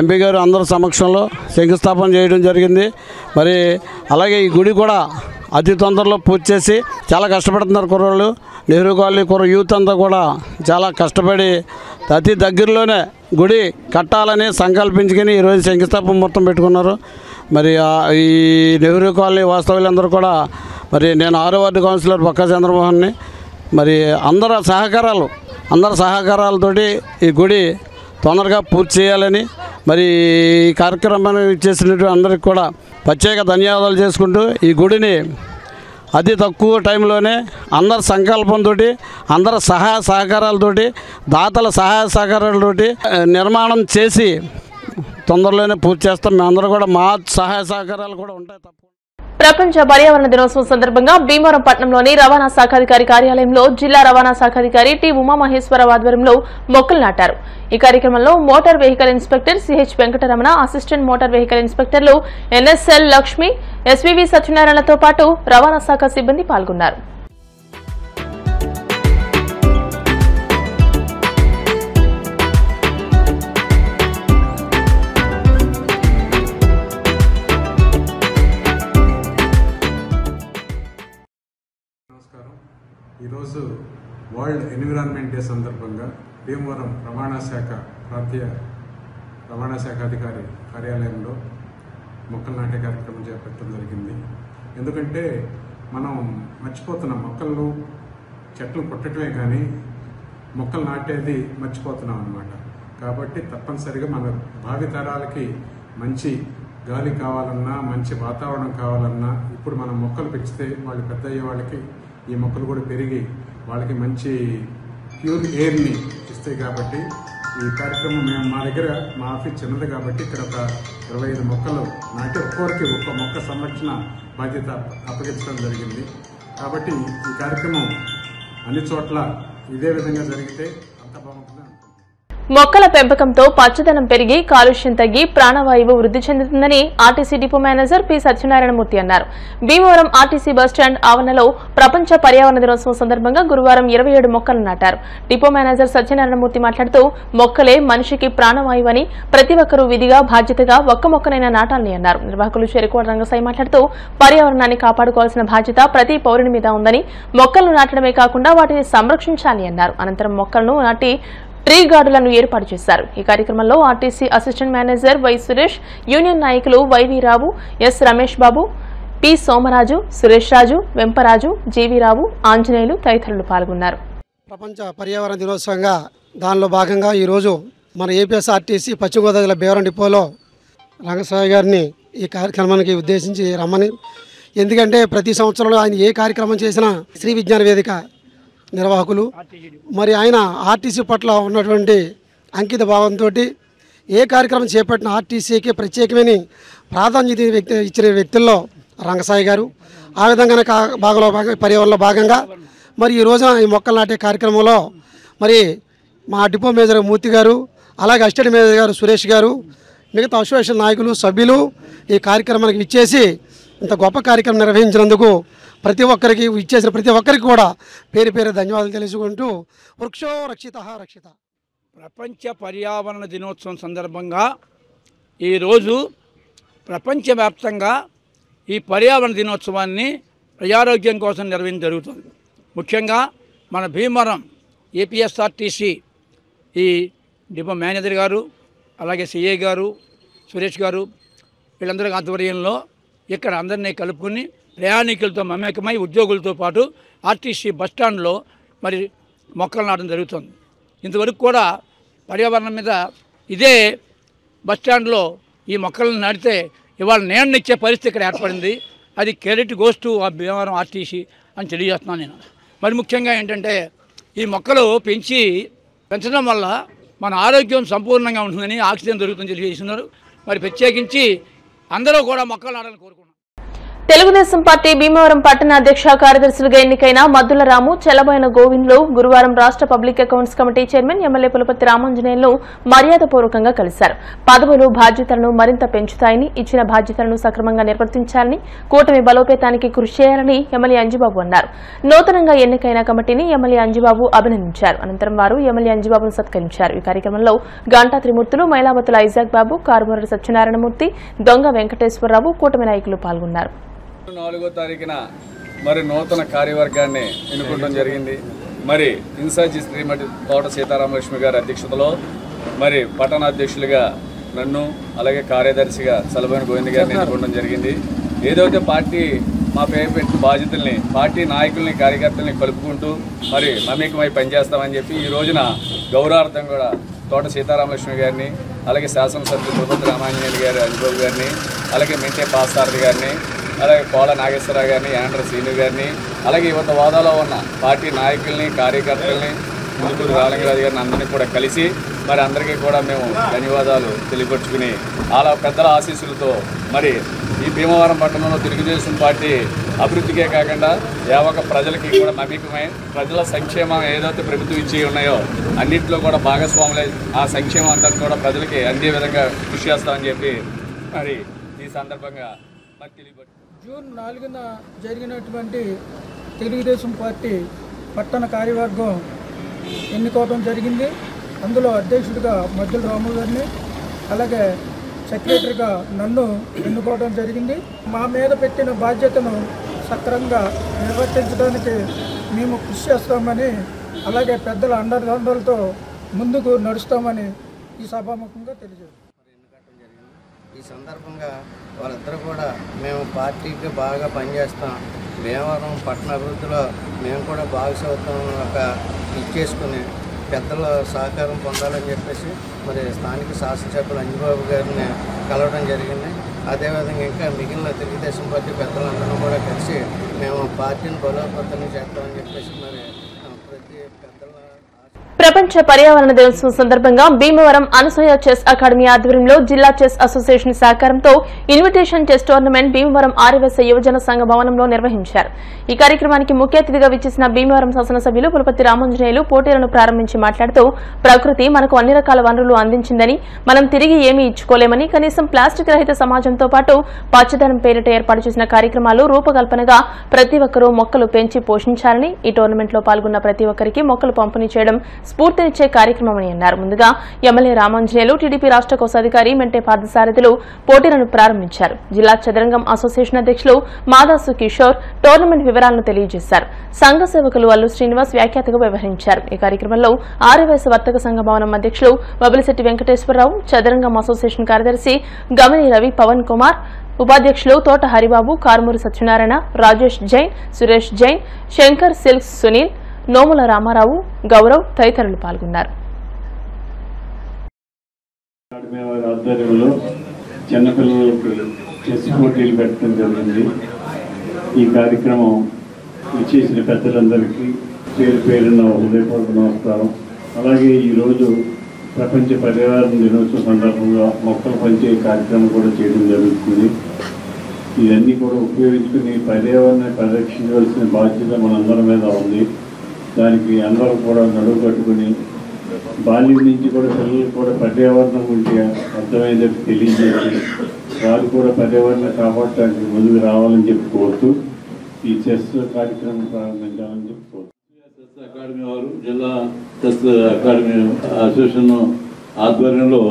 ఎంపీ గారు అందరి సమక్షంలో శంకుస్థాపన చేయడం జరిగింది. మరి అలాగే ఈ గుడి కూడా అతి తొందరలో పూర్తి చేసి చాలా కష్టపడుతున్నారు కుర్రోళ్ళు. నెహ్రూ కాలనీ యూత్ అంతా కూడా చాలా కష్టపడి అతి దగ్గరలోనే గుడి కట్టాలని సంకల్పించుకొని ఈరోజు శంకుస్థాపన మొత్తం పెట్టుకున్నారు. మరి ఈ నెహ్రూ కాలనీ వాస్తవ్యులందరూ కూడా మరి నేను 6వ వార్డు కౌన్సిలర్ బొక్క చంద్రమోహన్ని మరి అందరి సహకారాలతోటి ఈ గుడి తొందరగా పూర్తి చేయాలని మరి ఈ కార్యక్రమాన్ని చేసినటువంటి అందరికి కూడా ప్రత్యేక ధన్యవాదాలు చేసుకుంటూ ఈ గుడిని అతి తక్కువ టైంలోనే అందరి సంకల్పంతో అందరి సహాయ సహకారాలతోటి దాతల సహాయ సహకారాలతోటి నిర్మాణం చేసి తొందరలోనే పూర్తి చేస్తాం. మేమందరూ కూడా మా సహాయ సహకారాలు కూడా ఉంటాయి. ప్రపంచ పర్యావరణ దినోత్సవం సందర్భంగా భీమవరం పట్టణంలోని రవాణా శాఖాధికారి కార్యాలయంలో జిల్లా రవాణా శాఖాధికారి టి ఉమామహేశ్వరరావు ఆధ్వర్యంలో మొక్కలు నాటారు. ఈ కార్యక్రమంలో motor vehicle inspector CH Venkataramana, assistant motor vehicle ఇన్స్పెక్టర్లు ఎన్ఎస్ఎల్ లక్ష్మి, ఎస్వీవి సత్యనారాయణతో పాటు రవాణా శాఖ సిబ్బంది పాల్గొన్నారు. ఈరోజు వరల్డ్ ఎన్విరాన్మెంట్ డే సందర్భంగా భీమవరం ప్రాంతీయ రవాణా శాఖ అధికారి కార్యాలయంలో మొక్కలు నాటే కార్యక్రమం చేపట్టడం జరిగింది. ఎందుకంటే మనం మర్చిపోతున్నాం, మొక్కలను చెట్లు కొట్టడమే కానీ మొక్కలు నాటేది మర్చిపోతున్నాం అన్నమాట. కాబట్టి తప్పనిసరిగా మన భావితరాలకి మంచి గాలి కావాలన్నా, మంచి వాతావరణం కావాలన్నా ఇప్పుడు మనం మొక్కలు పెంచితే వాళ్ళు పెద్ద అయ్యే వాళ్ళకి ఈ మొక్కలు కూడా పెరిగి వాళ్ళకి మంచి ప్యూర్ ఎయిర్ని ఇస్తాయి. కాబట్టి ఈ కార్యక్రమం మేము మా దగ్గర మా ఆఫీస్ చిన్నది కాబట్టి ఇక్కడ ఒక 25 మొక్కలు నాటి ఒక్కొక్కరికి ఒక్క మొక్క సంరక్షణ బాధ్యత అప్పగించడం జరిగింది. కాబట్టి ఈ కార్యక్రమం అన్ని చోట్ల ఇదే విధంగా జరిగితే అంత బాగుంటుంది. మొక్కల పెంపకంతో పచ్చదనం పెరిగి కాలుష్యం తగ్గి ప్రాణవాయువు వృద్ధి చెందుతుందని RTC depot manager P Satyanarayana Murthy అన్నారు. భీమవరం ఆర్టీసీ బస్టాండ్ ఆవరణలో ప్రపంచ పర్యావరణ దినోత్సవం సందర్భంగా గురువారం 27 మొక్కలు నాటారు. డిపో మేనేజర్ సత్యనారాయణమూర్తి మాట్లాడుతూ మొక్కలే మనిషికి ప్రాణవాయువు అని ప్రతి ఒక్కరూ విధిగా బాధ్యతగా ఒక్క మొక్కనైనా నాటాలని అన్నారు. నిర్వాహకులు చెరుకోట రంగసాయి మాట్లాడుతూ పర్యావరణాన్ని కాపాడుకోవాల్సిన బాధ్యత ప్రతి పౌరుని మీద ఉందని మొక్కలను నాటడమే కాకుండా వాటిని సంరక్షించాలి అన్నారు. అనంతరం మొక్కలను నాటి ట్రీ గార్డులను ఏర్పాటు చేశారు. ఈ కార్యక్రమంలో RTC assistant manager Y Suresh, union నాయకులు Y V Rao, S Ramesh Babu, P Somaraju, Suresh Raju, Vemparaju, G V Rao, Anjaneyulu తదితరులు పాల్గొన్నారు. ప్రపంచ పర్యావరణ దినోత్సవంగా దానిలో భాగంగా ఈరోజు మన ఏపీఎస్ఆర్టీసీ పశ్చిమ గోదావరి జిల్లా భీమవరం డిపోలో రంగసాయి గారిని ఈ కార్యక్రమానికి ఉద్దేశించి రమ్మని, ఎందుకంటే ప్రతి సంవత్సరంలో ఆయన ఏ కార్యక్రమం చేసినా శ్రీ విజ్ఞాన వేదిక నిర్వాహకులు మరి ఆయన ఆర్టీసీ పట్ల ఉన్నటువంటి అంకిత భావంతో ఏ కార్యక్రమం చేపట్టిన ఆర్టీసీకి ప్రత్యేకమైన ప్రాధాన్యత ఇచ్చిన వ్యక్తుల్లో రంగసాయి గారు. ఆ విధంగానే పర్యావరణలో భాగంగా మరి ఈ రోజున ఈ మొక్కలు నాటే కార్యక్రమంలో మరి మా డిపో మేనేజర్ మూర్తి గారు, అలాగే అసిస్టెంట్ మేనేజర్ గారు సురేష్ గారు, మిగతా అసోసియేషన్ నాయకులు సభ్యులు ఈ కార్యక్రమానికి ఇచ్చేసి ఇంత గొప్ప కార్యక్రమం నిర్వహించినందుకు ప్రతి ఒక్కరికి ఇచ్చేసిన ప్రతి ఒక్కరికి కూడా పేరు పేరు ధన్యవాదాలు తెలుసుకుంటూ వృక్షో రక్షితః రక్షిత. ప్రపంచ పర్యావరణ దినోత్సవం సందర్భంగా ఈరోజు ప్రపంచవ్యాప్తంగా ఈ పర్యావరణ దినోత్సవాన్ని ప్రజారోగ్యం కోసం నిర్వహించడం జరుగుతుంది. ముఖ్యంగా మన భీమవరం ఏపీఎస్ఆర్టీసీ ఈ డిపో మేనేజర్ గారు, అలాగే సిఏ గారు, సురేష్ గారు వీళ్ళందరి ఆధ్వర్యంలో ఇక్కడ అందరినీ కలుపుకుని ప్రయాణికులతో మమేకమై ఉద్యోగులతో పాటు ఆర్టీసీ బస్టాండ్లో మరి మొక్కలు నాటడం జరుగుతుంది. ఇంతవరకు కూడా పర్యావరణం మీద ఇదే బస్టాండ్లో ఈ మొక్కలను నాటితే ఇవాళ నీడనిచ్చే పరిస్థితి ఇక్కడ ఏర్పడింది. అది credit goes to Bhimavaram RTC అని తెలియజేస్తున్నాను నేను. మరి ముఖ్యంగా ఏంటంటే ఈ మొక్కలు పెంచడం వల్ల మన ఆరోగ్యం సంపూర్ణంగా ఉంటుందని, ఆక్సిజన్ దొరుకుతుందని తెలియజేస్తున్నారు. మరి ప్రత్యేకించి అందరూ కూడా మొక్కలు నాటాలని కోరుకుంటున్నారు. తెలుగుదేశం పార్టీ భీమవరం పట్టణ అధ్యక్ష కార్యదర్శులుగా ఎన్నికైన మద్దుల రాము, చెల్లబోయిన గోవింద్లు గురువారం రాష్ట్ర public accounts committee chairman MLA Pulaparthi రామాంజనేయులను మర్యాదపూర్వకంగా కలిశారు. పదవులు బాధ్యతలను మరింత పెంచుతాయని, ఇచ్చిన బాధ్యతలను సక్రమంగా నిర్వర్తించాలని, కూటమి బలోపేతానికి కృషి చేయాలని ఎమ్మెల్యే అంజిబాబు అన్నారు. నూతనంగా ఎన్నికైన కమిటీని ఎమ్మెల్యే అంజిబాబు అభినందించారు. అనంతరం వారు ఎమ్మెల్యే అంజిబాబును సత్కరించారు. ఈ కార్యక్రమంలో గంటా త్రిమూర్తులు, మైలావతుల ఐజాక్ బాబు, కారుమూరి సత్యనారాయణమూర్తి, దొంగ వెంకటేశ్వరరావు, కూటమి నాయకులు పాల్గొన్నారు. 4వ తారీఖున మరి నూతన కార్యవర్గాన్ని ఎన్నుకోవడం జరిగింది. మరి ఇన్ఛార్జి శ్రీమతి తోట సీతారామలక్ష్మి గారి అధ్యక్షతలో మరి పట్టణ అధ్యక్షులుగా నన్ను, అలాగే కార్యదర్శిగా చల్లబోయిన గోవింద్ గారిని ఎన్నుకోవడం జరిగింది. ఏదైతే పార్టీ మా పేరు బాధ్యతల్ని, పార్టీ నాయకుల్ని, కార్యకర్తల్ని కలుపుకుంటూ మరి మమేకమై పనిచేస్తామని చెప్పి ఈ రోజున గౌరవార్థం కూడా తోట సీతారామలక్ష్మి గారిని, అలాగే శాసనసభ్యులు పులపర్తి రామాంజనేయులు గారి అంజిబాబు గారిని, అలాగే మెంటే పాసారథి గారిని, అలాగే పోల నాగేశ్వరరావు గారిని, యాండ్ర శ్రీను గారిని, అలాగే యువత హోదాలో ఉన్న పార్టీ నాయకుల్ని, కార్యకర్తల్ని, ముందుకు రామలింగరాజు గారిని అందరినీ కూడా కలిసి మరి అందరికీ కూడా మేము ధన్యవాదాలు తెలియపరుచుకుని అలా పెద్దల ఆశీస్సులతో మరి ఈ భీమవరం పట్టణంలో తెలుగుదేశం పార్టీ అభివృద్ధికే కాకుండా యావక ప్రజలకి కూడా మమేకమై ప్రజల సంక్షేమం ఏదైతే ప్రభుత్వం ఇచ్చి ఉన్నాయో అన్నింటిలో కూడా భాగస్వాములై ఆ సంక్షేమం అంతా కూడా ప్రజలకి అందే విధంగా కృషి చేస్తామని చెప్పి మరి ఈ సందర్భంగా మరి తెలియపరు. జూన్ 4న జరిగినటువంటి తెలుగుదేశం పార్టీ పట్టణ కార్యవర్గం ఎన్నుకోవడం జరిగింది. అందులో అధ్యక్షుడిగా మద్దుల రాము గారిని, అలాగే సెక్రటరీగా నన్ను ఎన్నుకోవడం జరిగింది. మా మీద పెట్టిన బాధ్యతను సక్రమంగా నిర్వర్తించడానికి మేము కృషి చేస్తామని, అలాగే పెద్దల అండదండలతో ముందుకు నడుస్తామని ఈ సభాముఖంగా తెలియజేస్తాం. ఈ సందర్భంగా వాళ్ళిద్దరూ కూడా మేము పార్టీకి బాగా పనిచేస్తాం, భీమవరం పట్టణ అభివృద్ధిలో మేము కూడా భాగస్వామ్యం ఒక ఇచ్చేసుకుని పెద్దల సహకారం పొందాలని చెప్పేసి మరి స్థానిక శాసనసభ్యులు అంజిబాబు గారిని కలవడం జరిగింది. అదేవిధంగా ఇంకా మిగిలిన తెలుగుదేశం పార్టీ పెద్దలందరూ కూడా కలిసి మేము పార్టీని బలోపేతం చేస్తామని చెప్పేసి మరి ప్రతి పెద్దల ప్రపంచ పర్యావరణ దినోత్సవం సందర్భంగా భీమవరం అనసూయ చెస్ అకాడమీ ఆధ్వర్యంలో జిల్లా చెస్ అసోసియేషన్ సహకారంతో invitation chess tournament Bhimavaram Aryavysya యువజన సంఘ భవనంలో నిర్వహించారు. ఈ కార్యక్రమానికి ముఖ్య అతిథిగా విచ్చేసిన భీమవరం శాసనసభ్యులు పులపర్తి రామాంజనేయులు పోటీలను ప్రారంభించి మాట్లాడుతూ ప్రకృతి మనకు అన్ని రకాల వనరులు అందించిందని, మనం తిరిగి ఏమీ ఇచ్చుకోలేమని, కనీసం ప్లాస్టిక్ రహిత సమాజంతో పాటు పచ్చదనం పేరిట ఏర్పాటు చేసిన కార్యక్రమాలు రూపకల్పనగా ప్రతి ఒక్కరూ మొక్కలు పెంచి పోషించాలని, ఈ టోర్నమెంట్లో పాల్గొన్న ప్రతి ఒక్కరికి మొక్కలు పంపిణీ చేయడం స్ఫూర్తినిచ్చే కార్యక్రమమని అన్నారు. ముందుగా ఎమ్మెల్యే రామాంజనేయులు, టీడీపీ రాష్ట్ర కోశాధికారి మెంటే పార్థసారథులు పోటీలను ప్రారంభించారు. జిల్లా చదరంగం అసోసియేషన్ అధ్యక్షులు మాదాసు కిషోర్ టోర్నమెంట్ వివరాలను తెలియజేశారు. సంఘ సేవకులు అల్లు శ్రీనివాస్ వ్యాఖ్యాతగా వ్యవహరించారు. ఈ కార్యక్రమంలో ఆర్యవేశ వర్తక సంఘ భవనం అధ్యక్షులు వబిలిశెట్టి వెంకటేశ్వరరావు, చదరంగం అసోసియేషన్ కార్యదర్శి గమని రవి పవన్ కుమార్, ఉపాధ్యక్షులు తోట హరిబాబు, కారుమూరి సత్యనారాయణ, రాజేష్ జైన్, సురేష్ జైన్, శంకర్ సిల్క్స్ సునీల్, నోముల రామారావు, గౌరవ్ తదితరులు పాల్గొన్నారు. ఆధ్వర్యంలో చిన్నపిల్లలకు చెస్ పోటీలు పెట్టడం జరిగింది. ఈ కార్యక్రమం ఇచ్చేసిన పెద్దలందరికీ పేరు పేరున హృదయపూర్వక నమస్కారం. అలాగే ఈరోజు ప్రపంచ పర్యావరణ దినోత్సవం సందర్భంగా మొక్కలు పంచే కార్యక్రమం కూడా చేయడం జరుగుతుంది. ఇవన్నీ కూడా ఉపయోగించుకుని పర్యావరణాన్ని పరిరక్షించవలసిన బాధ్యత మనందరి మీద ఉంది. దానికి అందరూ కూడా నడువు కట్టుకుని బాల్యం నుంచి కూడా పిల్లలు కూడా పర్యావరణం గురించి అర్థమైందని తెలియజేసి వారు కూడా పర్యావరణం కాపాడటానికి ముందుకు రావాలని చెప్పి కోరుతూ ఈ చెస్ కార్యక్రమం ప్రారంభించాలని చెప్పి కోరుతూ చెస్ అకాడమీ వారు జిల్లా చెస్ అకాడమీ అసోసియేషన్ ఆధ్వర్యంలో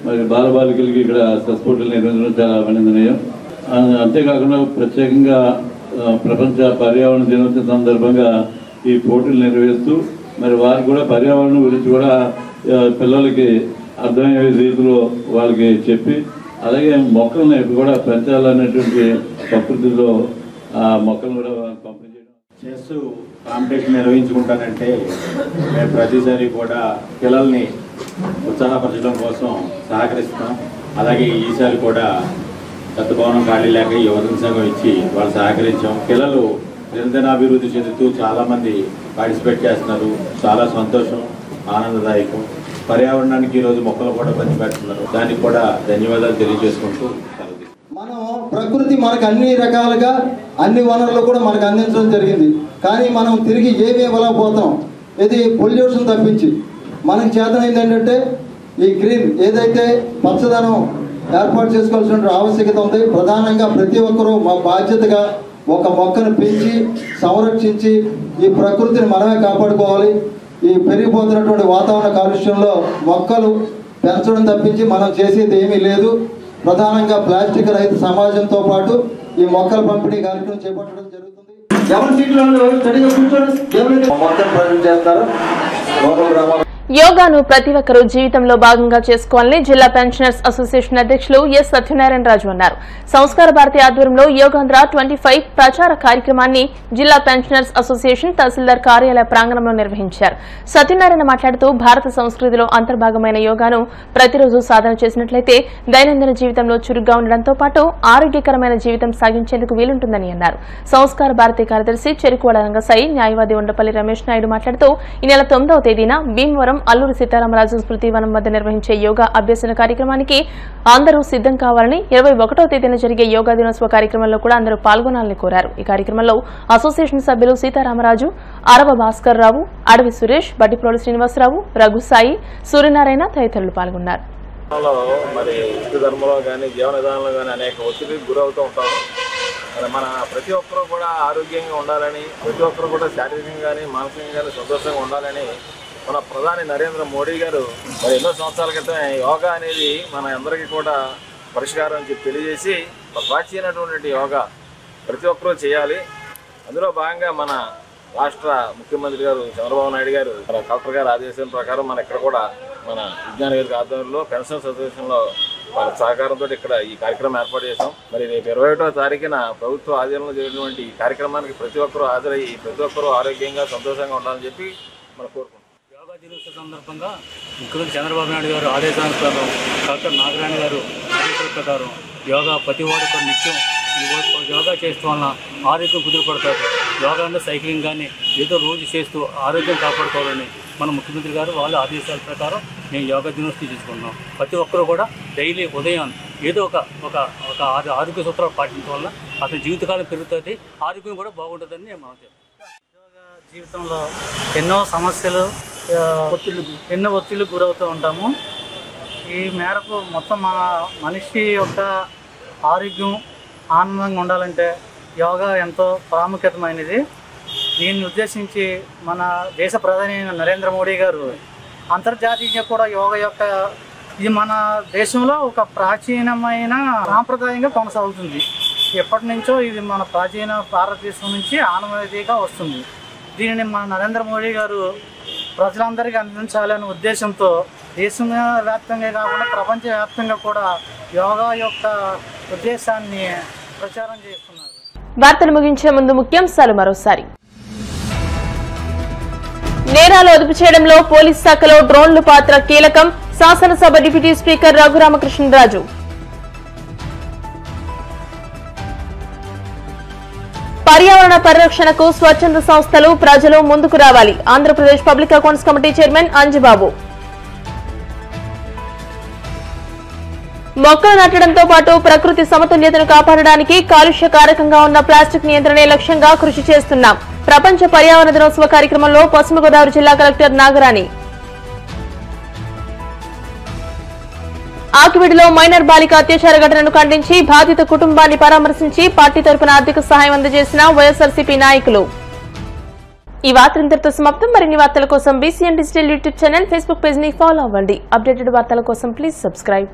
మరి బాలబాలికలకి ఇక్కడ చెస్ పోటీలు నిర్వహించడం చాలా అభినందనీయం. అంతేకాకుండా ప్రత్యేకంగా ప్రపంచ పర్యావరణ దినోత్సవం సందర్భంగా ఈ పోటీలు నిర్వహిస్తూ మరి వారు కూడా పర్యావరణం గురించి కూడా పిల్లలకి అర్థమయ్యే రీతిలో వాళ్ళకి చెప్పి, అలాగే మొక్కలను కూడా పెంచాలనేటువంటి ప్రకృతిలో మొక్కలను కూడా పంపిణీ చేయడం. చెస్ కాంపిటీషన్ నిర్వహించుకుంటానంటే మేము ప్రతిసారి కూడా పిల్లల్ని ఉత్సాహపరచడం కోసం సహకరిస్తాం. అలాగే ఈసారి కూడా చెత్త భవనం ఖాళీ లేక యువజన సంఘం ఇచ్చి వాళ్ళు సహకరించాం. పిల్లలు దినదినాభివృద్ధి చెందుతూ చాలామంది పార్టిసిపేట్ చేస్తున్నారు. చాలా సంతోషం, ఆనందదాయకం. పర్యావరణానికి ఈరోజు మొక్కలు కూడా పంచిపెడుతున్నారు. దానికి కూడా ధన్యవాదాలు తెలియజేసుకుంటూ మనం ప్రకృతి మనకు అన్ని రకాలుగా అన్ని వనరులు కూడా మనకు అందించడం జరిగింది. కానీ మనం తిరిగి ఏమీ ఇవ్వలేకపోతున్నాం. ఇది పొల్యూషన్ తప్పించి మనకి చేతనైంది ఏంటంటే ఈ గ్రీన్ ఏదైతే పచ్చదనం ఏర్పాటు చేసుకోవాల్సిన ఆవశ్యకత ఉంది. ప్రధానంగా ప్రతి ఒక్కరూ మా బాధ్యతగా ఒక మొక్కను పెంచి సంరక్షించి ఈ ప్రకృతిని మనమే కాపాడుకోవాలి. ఈ పెరిగిపోతున్నటువంటి వాతావరణ కాలుష్యంలో మొక్కలు పెంచడం తప్పించి మనం చేసేది ఏమీ లేదు. ప్రధానంగా ప్లాస్టిక్ రహిత సమాజంతో పాటు ఈ మొక్కల పంపిణీ కార్యక్రమం చేపట్టడం జరుగుతుంది. ఎవరి సీట్లలో స్టడీగా కూర్చొని మొక్కలు ప్రజలు చేస్తారు. యోగాను ప్రతి ఒక్కరూ జీవితంలో భాగంగా చేసుకోవాలని జిల్లా పెన్షనర్స్ అసోసియేషన్ అధ్యక్షులు ఎస్ సత్యనారాయణ రాజు అన్నారు. సంస్కార భారతి ఆధ్వర్యంలో యోగాంధ్ర 25 ప్రచార కార్యక్రమాన్ని జిల్లా పెన్షనర్స్ అసోసియేషన్ తహసీల్దార్ కార్యాలయ ప్రాంగణంలో నిర్వహించారు. సత్యనారాయణ మాట్లాడుతూ భారత సంస్కృతిలో అంతర్భాగమైన యోగాను ప్రతిరోజు సాధన చేసినట్లయితే దైనందిన జీవితంలో చురుగ్గా ఉండడంతో పాటు ఆరోగ్యకరమైన జీవితం సాగించేందుకు వీలుంటుందని అన్నారు. సంస్కార భారతి కార్యదర్శి చెరుకువాడ రంగసాయి, న్యాయవాది ఉండపల్లి రమేష్ నాయుడు మాట్లాడుతూ ఈ నెల 9వ తేదీన భీమవరం అల్లూరి సీతారామరాజు స్మృతి వనం వద్ద నిర్వహించే యోగా అభ్యసన కార్యక్రమానికి అందరూ సిద్దం కావాలని, 21వ తేదీన జరిగే యోగా దినోత్సవ కార్యక్రమంలో కూడా అందరూ పాల్గొనాలని కోరారు. ఈ కార్యక్రమంలో అసోసియేషన్ సభ్యులు సీతారామరాజు, అరవ భాస్కర్ రావు, అడవి సురేష్, బడ్డిప్రోలు శ్రీనివాసరావు, రఘుసాయి, సూర్యనారాయణ తదితరులు పాల్గొన్నారు. మరి హిందూ ధర్మంలో కానీ జీవన విధానంలో కానీ అనేక ఒత్తిడికి గురవుతూ ఉంటాం. మన ప్రతి ఒక్కరూ కూడా ఆరోగ్యంగా ఉండాలని, ప్రతి ఒక్కరూ కూడా శారీరకంగా కానీ మానసికంగా కానీ సంతోషంగా ఉండాలని మన ప్రధాని నరేంద్ర మోడీ గారు మరి ఎన్నో సంవత్సరాల క్రితం యోగా అనేది మన అందరికీ కూడా పరిష్కారం అని చెప్పి తెలియజేసి ప్రాచీనటువంటి యోగా ప్రతి ఒక్కరూ చేయాలి. అందులో భాగంగా మన రాష్ట్ర ముఖ్యమంత్రి గారు చంద్రబాబు నాయుడు గారు కలెక్టర్ గారు ఆదేశం ప్రకారం మన ఇక్కడ కూడా మన విజ్ఞాన వేదిక ఆధ్వర్యంలో పెన్షన్స్ అసోసియేషన్లో వాళ్ళ సహకారంతో ఇక్కడ ఈ కార్యక్రమం ఏర్పాటు చేశాం. మరి రేపు 21వ తారీఖున ప్రభుత్వ ఆధ్వర్యంలో జరిగినటువంటి ఈ కార్యక్రమానికి ప్రతి ఒక్కరూ హాజరయ్యి ప్రతి ఒక్కరూ ఆరోగ్యంగా సంతోషంగా ఉండాలని చెప్పి మనం కోరుకుంటున్నాం. యోగా దినోత్సవం సందర్భంగా ముఖ్యమంత్రి చంద్రబాబు నాయుడు గారు ఆదేశానుసారం డాక్టర్ నాగరాణి గారు ఆదేశాల ప్రకారం యోగా ప్రతి వాడు నిత్యం యోగా చేయడం వలన ఆరోగ్యం కుదురుపడతారు. యోగా అంటే సైక్లింగ్ కానీ ఏదో రోజు చేస్తూ ఆరోగ్యం కాపాడుకోవాలని మన ముఖ్యమంత్రి గారు వాళ్ళ ఆదేశాల ప్రకారం మేము యోగా దినోత్సవం తీసుకుంటున్నాం. ప్రతి ఒక్కరు కూడా డైలీ ఉదయం ఏదో ఒక ఆరోగ్య సూత్రాలు పాటించడం వల్ల అతని జీవితకాలం పెరుగుతుంది, ఆరోగ్యం కూడా బాగుంటుందని నేను మనం జీవితంలో ఎన్నో సమస్యలు ఎన్నో ఒత్తిళ్లకు గురవుతూ ఉంటాము. ఈ మేరకు మొత్తం మన మనిషి యొక్క ఆరోగ్యం ఆనందంగా ఉండాలంటే యోగా ఎంతో ప్రాముఖ్యతమైనది. దీన్ని ఉద్దేశించి మన దేశ ప్రధాని నరేంద్ర మోడీ గారు అంతర్జాతీయంగా కూడా యోగా యొక్క ఇది మన దేశంలో ఒక ప్రాచీనమైన సాంప్రదాయంగా కొనసాగుతుంది. ఎప్పటి నుంచో ఇది మన ప్రాచీన భారతదేశం నుంచి ఆనవాయితీగా వస్తుంది. దీనిని మన నరేంద్ర మోడీ గారు ప్రజలందరికీ అందించాలనే ఉద్దేశంతో దేశవ్యాప్తంగా కాకుండా ప్రపంచవ్యాప్తంగా కూడా యోగా యొక్క ఉద్దేశాన్ని ప్రచారం చేస్తున్నారు. వార్తలు ముగించే ముందు ముఖ్యాంశాలు మరోసారి. నేరాలు అదుపు చేయడంలో పోలీస్ శాఖలో డ్రోన్ల పాత్ర కీలకం, శాసనసభ డిప్యూటీ స్పీకర్ రఘురామకృష్ణరాజు. పర్యావరణ పరిరక్షణకు స్వచ్ఛంద సంస్థలు, ప్రజలు ముందుకు రావాలి. Andhra Pradesh public accounts committee chairman Anjibabu. మొక్కలు నాటడంతో పాటు ప్రకృతి సమతుల్యతను కాపాడడానికి కాలుష్య కారకంగా ఉన్న ప్లాస్టిక్ నియంత్రణే లక్ష్యంగా కృషి చేస్తున్నాం. ప్రపంచ పర్యావరణ దినోత్సవ కార్యక్రమంలో పశ్చిమ గోదావరి జిల్లా కలెక్టర్ నాగరాణి. ఆకివీడులో మైనర్ బాలిక అత్యాచార ఘటనను ఖండించి బాధిత కుటుంబాన్ని పరామర్శించి పార్టీ తరపున ఆర్థిక సహాయం అందజేసిన వైఎస్ఆర్సీపీ నాయకులు. ఈ వార్తలు ఇంతటితో సమాప్తం. మరిన్ని వార్తల కోసం BCN digital YouTube channel, Facebook page ని ఫాలో అవ్వండి. అప్డేటెడ్ వార్తల కోసం ప్లీజ్ సబ్స్క్రైబ్.